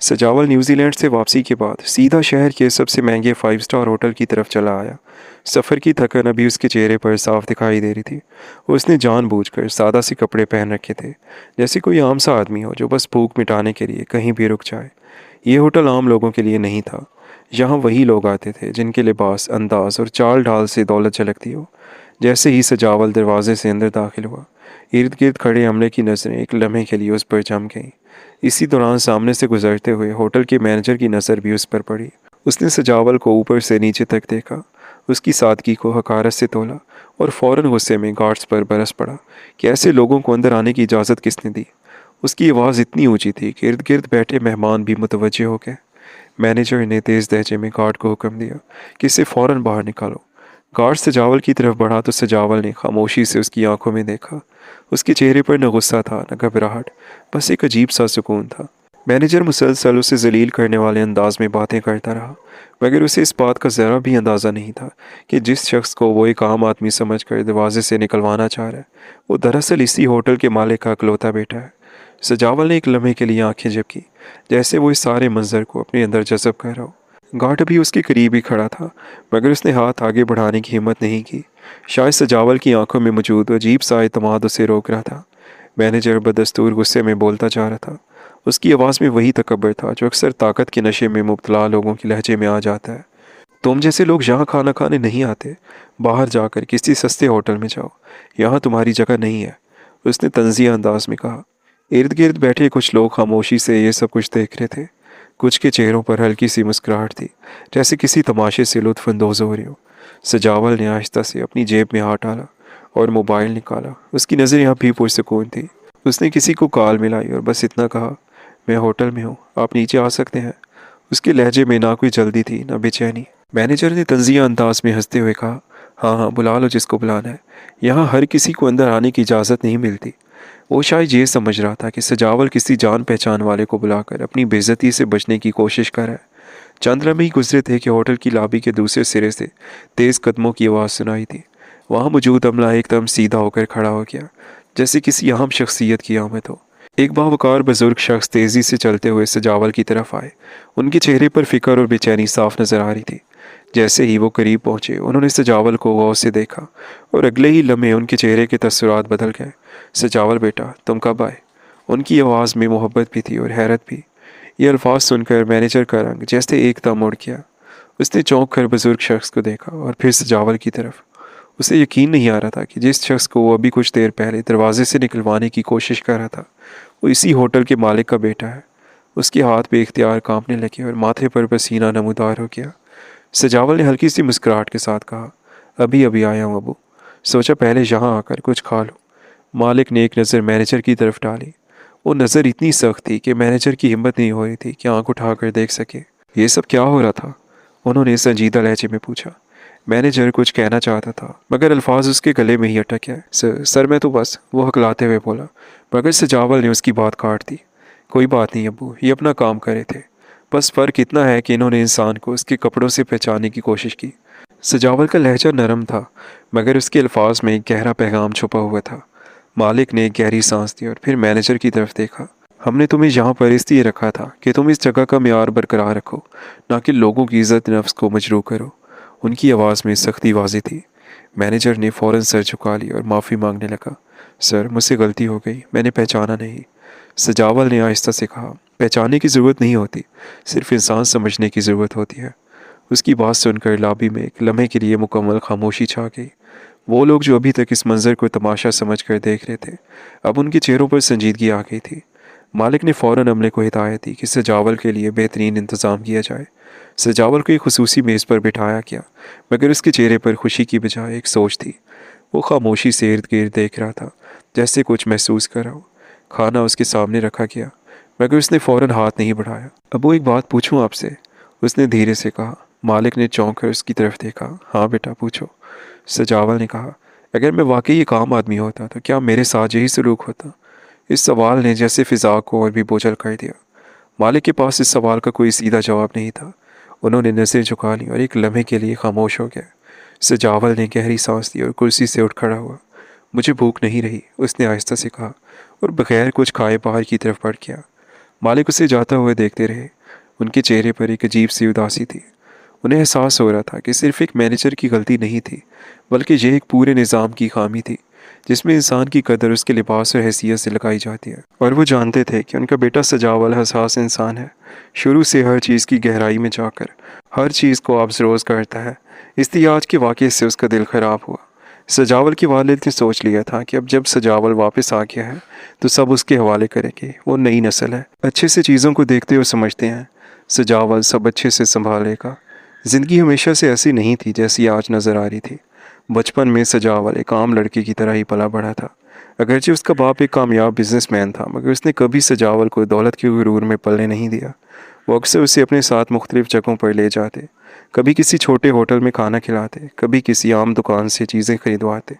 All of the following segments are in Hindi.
सजावल न्यूजीलैंड से वापसी के बाद सीधा शहर के सबसे महंगे 5 स्टार होटल की तरफ चला आया। सफ़र की थकन अभी उसके चेहरे पर साफ दिखाई दे रही थी। उसने जानबूझकर सादा से कपड़े पहन रखे थे, जैसे कोई आम सा आदमी हो जो बस भूख मिटाने के लिए कहीं भी रुक जाए। ये होटल आम लोगों के लिए नहीं था। यहाँ वही लोग आते थे जिनके लिबास, अंदाज और चाल ढाल से दौलत झलकती हो। जैसे ही सजावल दरवाजे से अंदर दाखिल हुआ, इर्द गिर्द खड़े अमले की नज़रें एक लम्हे के लिए उस पर जम गईं। इसी दौरान सामने से गुजरते हुए होटल के मैनेजर की नज़र भी उस पर पड़ी। उसने सजावल को ऊपर से नीचे तक देखा, उसकी सादगी को हकारत से तोला और फौरन गुस्से में गार्ड्स पर बरस पड़ा कि ऐसे लोगों को अंदर आने की इजाज़त किसने दी। उसकी आवाज़ इतनी ऊंची थी कि इर्द गिर्द बैठे मेहमान भी मुतवज्जे हो गए। मैनेजर ने तेज़ लहजे में गार्ड को हुक्म दिया कि इसे फ़ौरन बाहर निकालो। गार्ड सजावल की तरफ बढ़ा तो सजावल ने खामोशी से उसकी आंखों में देखा। उसके चेहरे पर न गुस्सा था न घबराहट, बस एक अजीब सा सुकून था। मैनेजर मुसलसल उसे जलील करने वाले अंदाज में बातें करता रहा, मगर उसे इस बात का ज़रा भी अंदाज़ा नहीं था कि जिस शख्स को वो एक आम आदमी समझकर दरवाजे से निकलवाना चाह रहा है, वो दरअसल इसी होटल के मालिक का इकलौता बेटा है। सजावल ने एक लम्हे के लिए आंखें झपकी, जैसे वो इस सारे मंजर को अपने अंदर जज़ब कर रहा हो। गार्ड भी उसके करीब ही खड़ा था, मगर उसने हाथ आगे बढ़ाने की हिम्मत नहीं की। शायद सजावल की आंखों में मौजूद अजीब सा एतमाद उसे रोक रहा था। मैनेजर बदस्तूर गुस्से में बोलता जा रहा था। उसकी आवाज़ में वही तकब्बर था जो अक्सर ताकत के नशे में मुब्तला लोगों के लहजे में आ जाता है। तुम जैसे लोग यहाँ खाना खाने नहीं आते, बाहर जाकर किसी सस्ते होटल में जाओ, यहाँ तुम्हारी जगह नहीं है, उसने तंज़िया अंदाज में कहा। इर्द गिर्द बैठे कुछ लोग खामोशी से ये सब कुछ देख रहे थे। कुछ के चेहरों पर हल्की सी मुस्कुराहट थी, जैसे किसी तमाशे से लुत्फ़ अंदोज़ हो रही हो। सजावल ने आहिस्ता से अपनी जेब में हाथ डाला और मोबाइल निकाला। उसकी नज़र यहाँ भी पुरसुकून थी। उसने किसी को कॉल मिलाई और बस इतना कहा, मैं होटल में हूँ, आप नीचे आ सकते हैं। उसके लहजे में ना कोई जल्दी थी ना बेचैनी। मैनेजर ने तंज़िया अंदाज में हंसते हुए कहा, हाँ हाँ, बुला लो जिसको बुलाना है, यहाँ हर किसी को अंदर आने की इजाज़त नहीं मिलती। वो शायद ये समझ रहा था कि सजावल किसी जान पहचान वाले को बुलाकर अपनी बेइज्जती से बचने की कोशिश कर रहा है। चंद लम्हे ही गुजरे थे कि होटल की लॉबी के दूसरे सिरे से तेज़ कदमों की आवाज़ सुनाई थी। वहाँ मौजूद अमला एकदम सीधा होकर खड़ा हो गया, जैसे किसी अहम शख्सियत की आमद हो। एक बावकार बुजुर्ग शख्स तेज़ी से चलते हुए सजावल की तरफ आए। उनके चेहरे पर फिक्र और बेचैनी साफ नजर आ रही थी। जैसे ही वो करीब पहुंचे, उन्होंने सजावल को गौर से देखा और अगले ही लम्हे उनके चेहरे के तस्वीरात बदल गए। सजावल बेटा, तुम कब आए? उनकी आवाज़ में मोहब्बत भी थी और हैरत भी। ये अल्फाज सुनकर मैनेजर का रंग जैसे एकदम उड़ गया। उसने चौंक कर बुजुर्ग शख्स को देखा और फिर सजावल की तरफ। उसे यकीन नहीं आ रहा था कि जिस शख्स को वो अभी कुछ देर पहले दरवाजे से निकलवाने की कोशिश कर रहा था, वो इसी होटल के मालिक का बेटा है। उसके हाथ बेख्तियार कांपने लगे और माथे पर पसीना नमूदार हो गया। सजावल ने हल्की सी मुस्कुराहट के साथ कहा, अभी अभी आया हूँ अबू, सोचा पहले यहाँ आकर कुछ खा लो। मालिक ने एक नज़र मैनेजर की तरफ डाली। वो नज़र इतनी सख्त थी कि मैनेजर की हिम्मत नहीं हो रही थी कि आंख उठाकर देख सके। ये सब क्या हो रहा था? उन्होंने संजीदा लहजे में पूछा। मैनेजर कुछ कहना चाहता था, मगर अल्फाज उसके गले में ही अटक गया। सर मैं तो बस, वो हकलाते हुए बोला, मगर सजावल ने उसकी बात काट दी। कोई बात नहीं अब्बू, ये अपना काम कर रहे थे। बस फ़र्क इतना है कि इन्होंने इंसान को उसके कपड़ों से पहचानने की कोशिश की। सजावल का लहजा नरम था, मगर उसके अल्फाज में एक गहरा पैगाम छुपा हुआ था। मालिक ने एक गहरी सांस दी और फिर मैनेजर की तरफ देखा। हमने तुम्हें यहाँ पर इसलिए रखा था कि तुम इस जगह का मियार बरकरार रखो, ना कि लोगों की इज्जत नफ्स को मजरूह करो। उनकी आवाज़ में सख्ती वाज़ेह थी। मैनेजर ने फ़ौरन सर झुका लिया और माफ़ी मांगने लगा। सर, मुझसे गलती हो गई, मैंने पहचाना नहीं। सजावल ने आहिस्ता से कहा, पहचानने की ज़रूरत नहीं होती, सिर्फ इंसान समझने की ज़रूरत होती है। उसकी बात सुनकर लॉबी में एक लम्हे के लिए मुकम्मल खामोशी छा गई। वो लोग जो अभी तक इस मंज़र को तमाशा समझकर देख रहे थे, अब उनके चेहरों पर संजीदगी आ गई थी। मालिक ने फ़ौरन अमले को हिदायत दी कि सजावल के लिए बेहतरीन इंतज़ाम किया जाए। सजावल को एक खुसूसी मेज़ पर बिठाया गया, मगर उसके चेहरे पर खुशी की बजाय एक सोच थी। वो खामोशी से इर्द गिर्द देख रहा था, जैसे कुछ महसूस कर रहा हो। खाना उसके सामने रखा गया, मगर उसने फ़ौरन हाथ नहीं बढ़ाया। अब वो एक बात पूछूं आपसे? उसने धीरे से कहा। मालिक ने चौंक कर उसकी तरफ देखा। हाँ बेटा, पूछो। सजावल ने कहा, अगर मैं वाकई एक आम आदमी होता तो क्या मेरे साथ यही सलूक होता? इस सवाल ने जैसे फ़िज़ा को और भी बोझल कर दिया। मालिक के पास इस सवाल का कोई सीधा जवाब नहीं था। उन्होंने नज़रें झुका ली और एक लम्हे के लिए खामोश हो गए। सजावल ने गहरी सांस ली और कुर्सी से उठ खड़ा हुआ। मुझे भूख नहीं रही, उसने आहिस्ता से कहा, और बगैर कुछ खाए बाहर की तरफ बढ़ गया। मालिक उसे जाता हुए देखते रहे। उनके चेहरे पर एक अजीब सी उदासी थी। उन्हें एहसास हो रहा था कि सिर्फ एक मैनेजर की गलती नहीं थी, बल्कि यह एक पूरे निज़ाम की खामी थी, जिसमें इंसान की कदर उसके लिबास और हैसियत से लगाई जाती है। और वो जानते थे कि उनका बेटा सजावल हसास इंसान है, शुरू से हर चीज़ की गहराई में जाकर हर चीज़ को ऑब्जर्व करता है। इसलिए आज के वाक़ये से उसका दिल ख़राब हुआ। सजावल के वालिद ने सोच लिया था कि अब जब सजावल वापस आ गया है तो सब उसके हवाले करेंगे। वो नई नस्ल है, अच्छे से चीज़ों को देखते और समझते हैं। सजावल सब अच्छे से संभालेगा। ज़िंदगी हमेशा से ऐसी नहीं थी जैसी आज नज़र आ रही थी। बचपन में सजावल एक आम लड़के की तरह ही पला बढ़ा था। अगरचे उसका बाप एक कामयाब बिजनेसमैन था, मगर उसने कभी सजावल को दौलत के गुरूर में पलने नहीं दिया। वो अक्सर उसे अपने साथ मुख्तलिफ जगहों पर ले जाते, कभी किसी छोटे होटल में खाना खिलाते, कभी किसी आम दुकान से चीज़ें खरीदवाते,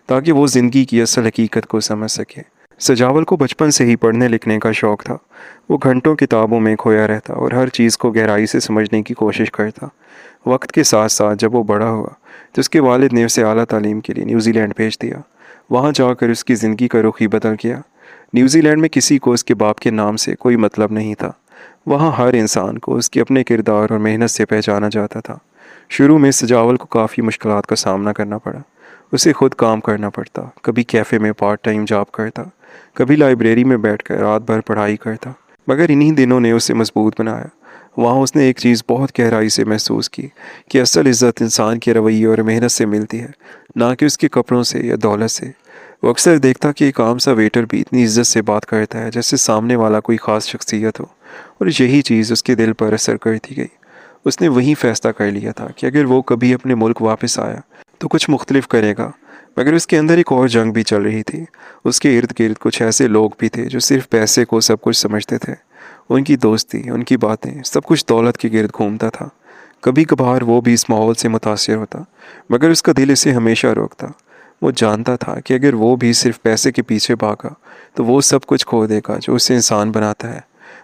ताकि वो ज़िंदगी की असल हकीकत को समझ सके। सजावल को बचपन से ही पढ़ने लिखने का शौक़ था। वो घंटों किताबों में खोया रहता और हर चीज़ को गहराई से समझने की कोशिश करता। वक्त के साथ साथ जब वो बड़ा हुआ तो उसके वालिद ने उसे आला तालीम के लिए न्यूजीलैंड भेज दिया। वहाँ जाकर उसकी ज़िंदगी का रुख ही बदल गया। न्यूजीलैंड में किसी को उसके बाप के नाम से कोई मतलब नहीं था। वहाँ हर इंसान को उसके अपने किरदार और मेहनत से पहचाना जाता था। शुरू में सजावल को काफ़ी मुश्किलात का सामना करना पड़ा। उसे खुद काम करना पड़ता, कभी कैफ़े में पार्ट टाइम जॉब करता, कभी लाइब्रेरी में बैठकर रात भर पढ़ाई करता। मगर इन्हीं दिनों ने उसे मजबूत बनाया। वहाँ उसने एक चीज़ बहुत गहराई से महसूस की कि असल इज़्ज़त इंसान के रवैये और मेहनत से मिलती है, ना कि उसके कपड़ों से या दौलत से। वो अक्सर देखता कि एक आम सा वेटर भी इतनी इज्जत से बात करता है जैसे सामने वाला कोई ख़ास शख्सियत हो, और यही चीज़ उसके दिल पर असर करती गई। उसने वही फ़ैसला कर लिया था कि अगर वो कभी अपने मुल्क वापस आया तो कुछ मुख्तलिफ करेगा। मगर उसके अंदर एक और जंग भी चल रही थी। उसके इर्द गिर्द कुछ ऐसे लोग भी थे जो सिर्फ पैसे को सब कुछ समझते थे। उनकी दोस्ती, उनकी बातें, सब कुछ दौलत के गिर्द घूमता था। कभी कभार वो भी इस माहौल से मुतासिर होता, मगर उसका दिल इसे हमेशा रोकता। वो जानता था कि अगर वो भी सिर्फ पैसे के पीछे भागा तो वो सब कुछ खो देगा जो उसे इंसान बनाता है।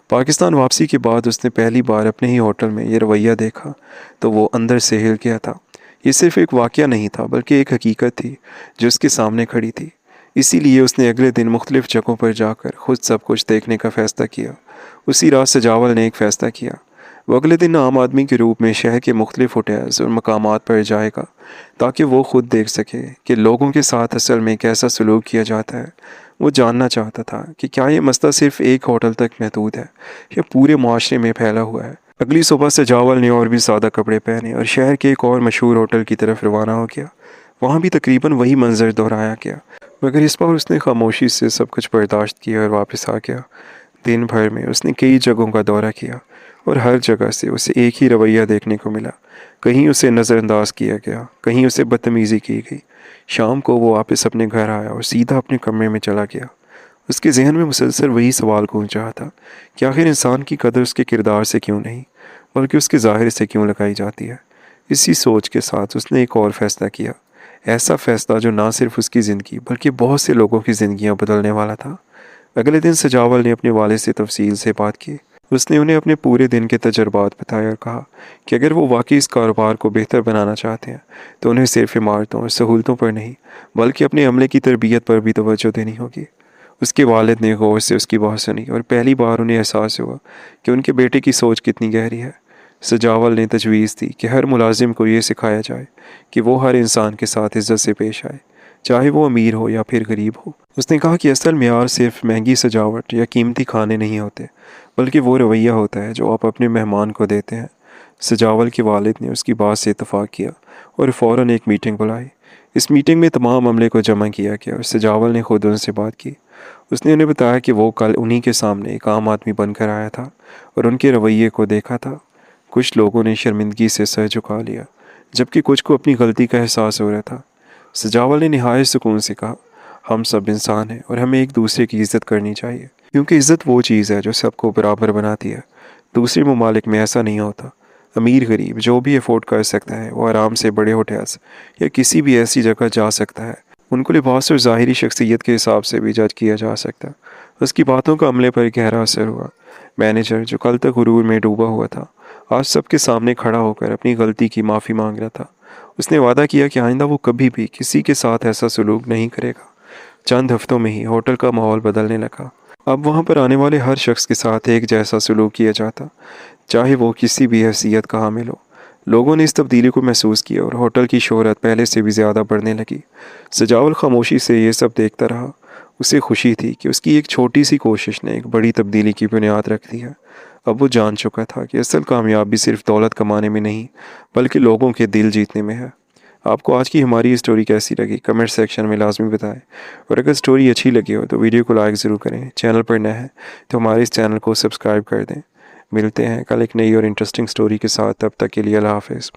पाकिस्तान वापसी के बाद उसने पहली बार अपने ही होटल में ये रवैया देखा तो वो अंदर से हिल गया था। ये सिर्फ एक वाक़या नहीं था, बल्कि एक हकीकत थी जो उसके सामने खड़ी थी। इसीलिए उसने अगले दिन मुख्तलिफ जगहों पर जाकर खुद सब कुछ देखने का फ़ैसला किया। उसी रात सजावल ने एक फ़ैसला किया। वो अगले दिन आम आदमी के रूप में शहर के मुख्तलिफ होटल्स और मकामात पर जाएगा, ताकि वो खुद देख सके कि लोगों के साथ असल में कैसा सलूक किया जाता है। वो जानना चाहता था कि क्या ये मसला सिर्फ एक होटल तक महदूद है या पूरे माशरे में फैला हुआ है। अगली सुबह सजावल ने और भी सादा कपड़े पहने और शहर के एक और मशहूर होटल की तरफ रवाना हो गया। वहाँ भी तकरीबन वही मंजर दोहराया गया, मगर इस बार उसने खामोशी से सब कुछ बर्दाश्त किया और वापस आ गया। दिन भर में उसने कई जगहों का दौरा किया और हर जगह से उसे एक ही रवैया देखने को मिला। कहीं उसे नज़रअंदाज किया गया, कहीं उसे बदतमीज़ी की गई। शाम को वो वापस अपने घर आया और सीधा अपने कमरे में चला गया। उसके जहन में मुसलसल वही सवाल गूंज रहा था कि आखिर इंसान की कदर उसके किरदार से क्यों नहीं, बल्कि उसके ज़ाहिर से क्यों लगाई जाती है। इसी सोच के साथ उसने एक और फ़ैसला किया, ऐसा फ़ैसला जो ना सिर्फ उसकी ज़िंदगी बल्कि बहुत से लोगों की ज़िंदगियाँ बदलने वाला था। अगले दिन सजावल ने अपने वालिद से तफसील से बात की। उसने उन्हें अपने पूरे दिन के तजुर्बात बताए और कहा कि अगर वो वाकई इस कारोबार को बेहतर बनाना चाहते हैं तो उन्हें सिर्फ इमारतों और सहूलतों पर नहीं, बल्कि अपने अमले की तरबियत पर भी तवज्जो देनी होगी। उसके वालिद ने गौर से उसकी बात सुनी और पहली बार उन्हें एहसास हुआ कि उनके बेटे की सोच कितनी गहरी है। सजावल ने तजवीज़ दी कि हर मुलाजिम को ये सिखाया जाए कि वो हर इंसान के साथ इज़्ज़त से पेश आए, चाहे वो अमीर हो या फिर गरीब हो। उसने कहा कि असल मेयार सिर्फ महंगी सजावट या कीमती खाने नहीं होते, बल्कि वो रवैया होता है जो आप अपने मेहमान को देते हैं। सजावल के वालिद ने उसकी बात से इत्तफ़ाक़ किया और फ़ौरन एक मीटिंग बुलाई। इस मीटिंग में तमाम अमले को जमा किया गया और सजावल ने खुद उनसे बात की। उसने उन्हें बताया कि वो कल उन्हीं के सामने एक आम आदमी बनकर आया था और उनके रवैये को देखा था। कुछ लोगों ने शर्मिंदगी से सर झुका लिया, जबकि कुछ को अपनी गलती का एहसास हो रहा था। सजावल ने निहायत सुकून से कहा, हम सब इंसान हैं और हमें एक दूसरे की इज़्ज़त करनी चाहिए, क्योंकि इज़्ज़त वो चीज़ है जो सबको बराबर बनाती है। दूसरे ममालिक में ऐसा नहीं होता। अमीर गरीब जो भी अफोर्ड कर सकता है वो आराम से बड़े होटल्स या किसी भी ऐसी जगह जा सकता है। उनको लिबास और ज़ाहिरी शख्सियत के हिसाब से भी जज किया जा सकता है। उसकी बातों का अमले पर गहरा असर हुआ। मैनेजर जो कल तक गुरूर में डूबा हुआ था, आज सबके सामने खड़ा होकर अपनी गलती की माफ़ी मांग रहा था। उसने वादा किया कि आइंदा वो कभी भी किसी के साथ ऐसा सलूक नहीं करेगा। चंद हफ्तों में ही होटल का माहौल बदलने लगा। अब वहाँ पर आने वाले हर शख्स के साथ एक जैसा सलूक किया जाता, चाहे वो किसी भी हैसियत का हामिल हो। लोगों ने इस तब्दीली को महसूस किया और होटल की शोहरत पहले से भी ज़्यादा बढ़ने लगी। सजावल खामोशी से ये सब देखता रहा। उसे खुशी थी कि उसकी एक छोटी सी कोशिश ने एक बड़ी तब्दीली की बुनियाद रख दी है। अब वो जान चुका था कि असल कामयाबी सिर्फ दौलत कमाने में नहीं, बल्कि लोगों के दिल जीतने में है। आपको आज की हमारी ये स्टोरी कैसी लगी, कमेंट सेक्शन में लाजमी बताएं। और अगर स्टोरी अच्छी लगी हो तो वीडियो को लाइक ज़रूर करें। चैनल पर नए हैं तो हमारे इस चैनल को सब्सक्राइब कर दें। मिलते हैं कल एक नई और इंटरेस्टिंग स्टोरी के साथ। तब तक के लिए अल्लाह हाफ़िज़।